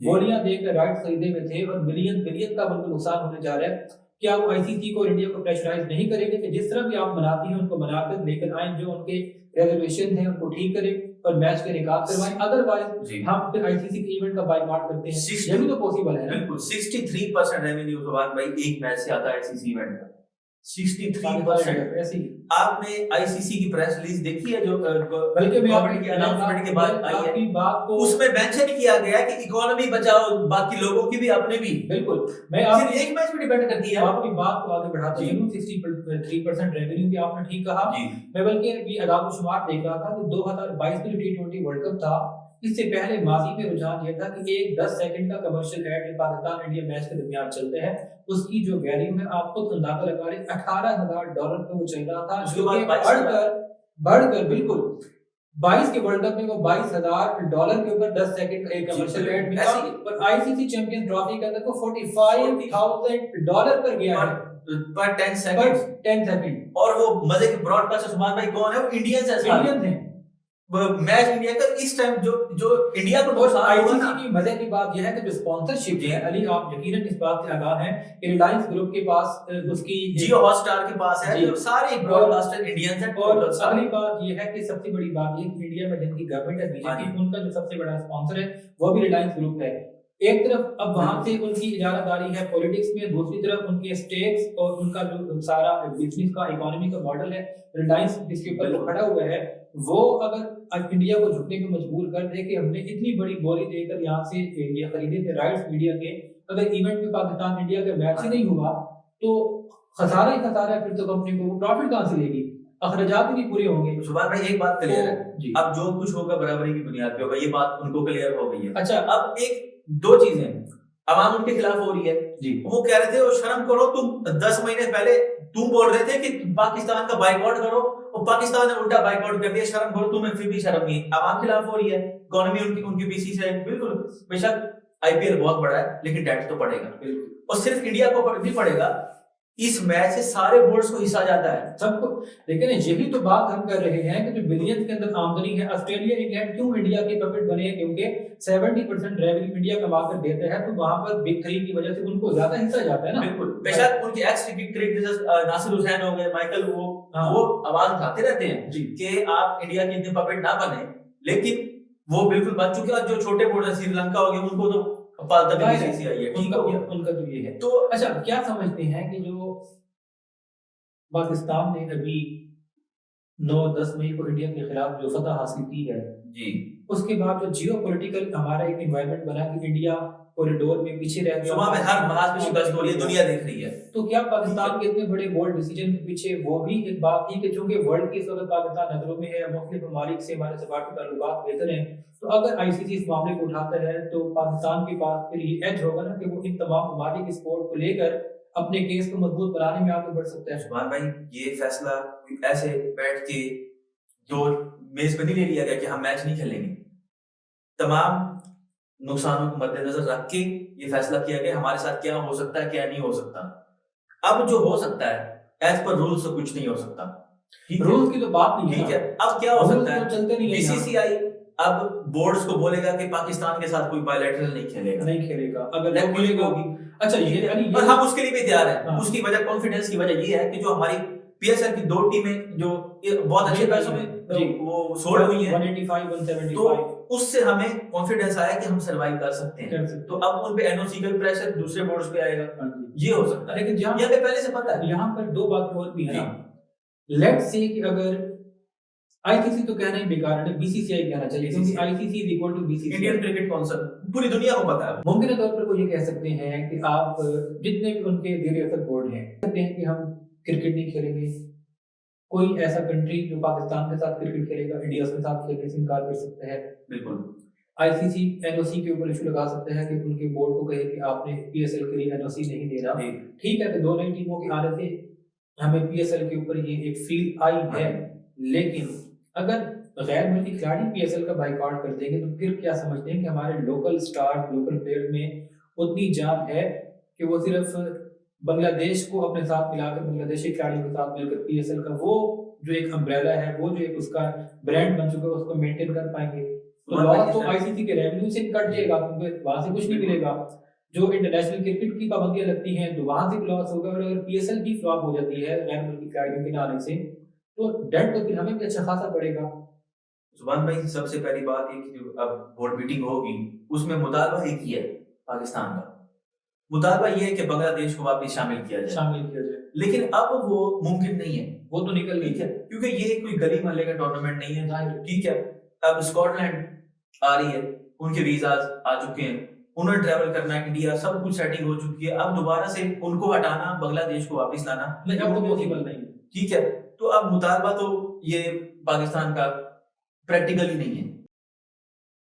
गोलियां देकर राइट्स खरीदे हुए थे और मिलियन बिलियन का बिल्कुल नुकसान होने जा रहा है। क्या वो आईसीसी को और इंडिया को प्रेशराइज नहीं करेंगे कि जिस तरह भी आप मनाती हैं उनको मनाकर लेकर आए, जो उनके रिजर्वेशन है उनको ठीक करें और मैच के निकाल करवाएं, अदरवाइज जी हम फिर आईसीसी के इवेंट का बाइकआउट करते हैं। ये भी तो पॉसिबल है ना। बिल्कुल 63% रेवेन्यू सुभान भाई एक मैच से आता है आईसीसी इवेंट का। 63%। ऐसे ही आपने आईसीसी की प्रेस रिलीज देखी है जो बल्कि मैं गवर्नमेंट की अनाउंसमेंट के बाद आई है, आपकी बात को उसमें मेंशन किया गया कि इकोनॉमी बचाओ, बाकी लोगों की भी अपने भी। बिल्कुल मैं सिर्फ एक मैच पे डिपेंड करती है। आपकी बात को आगे बढ़ाते जी। चलूं, 63% रेवेन्यू की आपने ठीक कहा। जी मैं बल्कि ये आदाब-ओ-शुमार देख रहा था कि 2022 में जो टी20 वर्ल्ड कप था, इससे पहले माजी में रुझान ये था कि एक 10 सेकंड का कमर्शियल ऐड जो पाकिस्तान इंडिया मैच के दरमियान चलते हैं, उसकी जो वैल्यू है आप खुद अंदाजा लगा रहे $18,000 पे वो चल रहा था, उसके जो बाद कि 22,000 बढ़कर बिल्कुल 22 के वर्ल्ड कप में वो $22,000 के ऊपर 10 सेकंड का एक कमर्शियल ऐड मिला। ऐसे ही। और आईसीसी चैंपियंस ट्रॉफी के अंदर तो $45,000 पर गया है पर 10 पर सेकंड 10 सेकंड। और वो मजे के ब्रॉडकास्टर सुभान भाई कौन है? वो इंडियंस है सारे। इंडियन थे। मैच इंडिया का इस टाइम जो जो इंडिया को और नुकसान हुआ आईसीसी ना, की मजे की बात यह है कि जो स्पॉन्सरशिप है, अली आप यकीनन इस बात से आगाह हैं कि रिलायंस ग्रुप के पास उसकी जियो हॉटस्टार के पास है, जी। जो सारे ब्रॉडकास्टर इंडियंस हैं और टोटल सारे। अगली बात यह है कि सबसे बड़ी बात ये कि इंडिया में जिनकी गवर्नमेंट है बीजेपी, उनका जो सबसे बड़ा स्पॉन्सर है वो भी रिलायंस ग्रुप है। एक तरफ अब वहां से उनकी इजारादारी है पॉलिटिक्स में, दूसरी तरफ उनके स्टेक्स और उनका जो सारा बिजनेस का इकोनॉमी का मॉडल है रिलायंस जिसके ऊपर वो खड़ा हुआ है, वो अगर इंडिया को झुकने पे मजबूर कर दे कि हमने इतनी बड़ी बोली देकर यहाँ से ये खरीदे थे राइट्स मीडिया के, अगर इवेंट में पाकिस्तान इंडिया का मैच ही नहीं हुआ तो खसारा ही खसारा है, फिर तो कंपनी को प्रॉफिट कहाँ से लेगी, अखराजात ही नहीं पूरे होंगे। सुभान भाई एक बात क्लियर है, जी। अब जो कुछ होगा बराबरी की बुनियाद पे होगा, ये बात उनको क्लियर हो गई है। अच्छा अब एक दो चीजें अवाम उनके खिलाफ हो रही है जी। वो कह रहे थे वो शर्म करो, तुम 10 महीने पहले तुम बोल रहे थे कि पाकिस्तान का बाइकआउट करो और पाकिस्तान ने उल्टा बाइकआउट कर दिया, शर्म करो, तुम्हें फिर भी शर्म नहीं। अवाम खिलाफ हो रही है, इकोनॉमी उनकी पीसी से बिल्कुल। बेशक आईपीएल बहुत बड़ा है लेकिन टैक्स तो पड़ेगा, और सिर्फ इंडिया को भी पड़ेगा। इस मैच से सारे बोर्ड्स को हिस्सा जाता है सबको। लेकिन यही तो बात हम कर रहे हैं कि जो बिलियंस के अंदर आमदनी है, ऑस्ट्रेलिया इंग्लैंड क्यों इंडिया के पपेट बने हैं, क्योंकि 70% रेवेन्यू इंडिया कमा कर देता है, तो वहां पर बिग थ्री की वजह से उनको ज्यादा हिस्सा जाता है ना। बिल्कुल, बेशक उनके एक्स क्रिकेटर नासिर हुसैन हो गए, माइकल, वो आवाज उठाते रहते हैं कि आप इंडिया के इतने पपेट ना बने, लेकिन वो बिल्कुल बन चुके हैं। जो छोटे बोर्ड है श्रीलंका हो गया, उनको तो बीसीसी आई है, उनका तो ये है। तो अच्छा क्या समझते हैं कि जो पाकिस्तान ने अभी 9-10 मई को इंडिया के खिलाफ जो फतह हासिल की है जी, उसके बाद जो जियो पॉलिटिकल हमारा एक एनवायरनमेंट बना कि इंडिया कॉरिडोर में पीछे रह गया, सुबह में हर महाज पे शिकस्त हो रही है, दुनिया देख रही है। तो क्या पाकिस्तान के इतने बड़े बोल्ड डिसीजन के पीछे वो भी एक बात थी कि चूंकि वर्ल्ड की इस वक्त पाकिस्तान नजरों में है, मुख्तलिफ ममालिक से हमारे सफारती ताल्लुकात बेहतर हैं, तो अगर आईसीसी इस मामले को उठाता है तो पाकिस्तान के पास फिर ये एज होगा ना कि वो इन तमाम ममालिक स्पोर्ट को लेकर अपने केस को मजबूत बनाने में आगे बढ़ सकता है। सुभान भाई ये फैसला ऐसे बैठ के जो मेज पे नहीं ले लिया गया कि हम मैच नहीं खेलेंगे, तमाम नुकसानों को मद्देनजर रख के ये फैसला किया गया हमारे साथ क्या हो सकता है क्या नहीं हो सकता। अब जो हो सकता है एज पर रूल्स तो कुछ नहीं हो सकता, रूल्स की तो बात नहीं ठीक है। अब क्या हो सकता है, चलते नहीं, बीसीसीआई अब बोर्ड्स को बोलेगा कि पाकिस्तान के साथ कोई बायलैटरल नहीं खेलेगा, अगर खेलेगा होगी। अच्छा ये और हम उसके लिए भी तैयार हैं। उसकी वजह कॉन्फिडेंस की वजह ये है कि जो हमारी पीएसएल की 2 टीमें जो बहुत अच्छे पैसों में वो सोल्ड हुई हैं, 185 175, तो उससे हमें कॉन्फिडेंस आया कि हम सरवाइव कर सकते हैं। तो अब उन पे एनओसी का प्रेशर दूसरे बोर्ड्स पे आएगा, ये हो सकता है। लेकिन यहाँ पे पहले से पता है, यहाँ पर 2 बातें और भी है। लेट्स से कि अगर आईसीसी तो कहना ही बेकार है, बीसीसीआई कहना चाहिए, क्योंकि ICC is equal to BCCI, Indian cricket council, पूरी दुनिया को पता है। मुमकिन तौर पर कोई ये कह सकते हैं कि आप जितने भी उनके ज़ेर असर बोर्ड हैं कहते हैं कि हम क्रिकेट नहीं खेलेंगे, कोई ऐसा कंट्री जो पाकिस्तान के साथ क्रिकेट खेलेगा इंडिया के साथ खेलने से इनकार कर सकता है। बिल्कुल, आईसीसी एनओसी के ऊपर इशू लगा सकता है कि उनके बोर्ड को कहे कि आपने पीएसएल के लिए एनओसी नहीं दे रहा, ठीक है, तो 2 नई टीमों के आने से हमें पीएसएल के ऊपर ये एक फील आई है, लेकिन अगर गैर मुल्की खिलाड़ी पीएसएल का बाइकआउट कर देंगे तो फिर क्या समझते हैं कि हमारे लोकल स्टार लोकल प्लेयर्स में उतनी जान है कि वो सिर्फ बांग्लादेश को अपने साथ मिलाकर बांग्लादेशी खिलाड़ियों के साथ मिलकर पीएसएल का वो जो एक अम्ब्रेला है, वो जो एक उसका ब्रांड बन चुका है, उसको मेंटेन कर पाएंगे। तो लॉस तो आईसीसी के रेवेन्यू से कट जाएगा, क्योंकि वहां से कुछ नहीं मिलेगा। जो इंटरनेशनल क्रिकेट की पाबंदियां लगती हैं तो वहां से भी लॉस होगा, और अगर पीएसएल भी फ्लॉप हो जाती है गैर मुल्की खिलाड़ियों के ना आने से, तो डेट तो फिर हमें भी अच्छा खासा पड़ेगा। जुबान भाई, सबसे पहली बात ये कि जो अब बोर्ड मीटिंग होगी उसमें मुतालबा एक ही है पाकिस्तान का, मुतालबा ये है कि बांग्लादेश को वापस शामिल किया जाए। शामिल किया जाए, लेकिन अब वो मुमकिन नहीं है, वो तो निकल गई ठीक है, क्योंकि ये कोई गली मोहल्ले का टूर्नामेंट नहीं है, जाहिर। ठीक है। अब स्कॉटलैंड आ रही है, उनके वीजाज आ चुके हैं, उन्हें ट्रैवल करना है इंडिया, सब कुछ सेटिंग हो चुकी है। अब दोबारा से उनको हटाना, बांग्लादेश को वापस लाना, नहीं, अब तो पॉसिबल नहीं है। ठीक है। तो अब मुतालबा तो ये पाकिस्तान का प्रैक्टिकली नहीं है,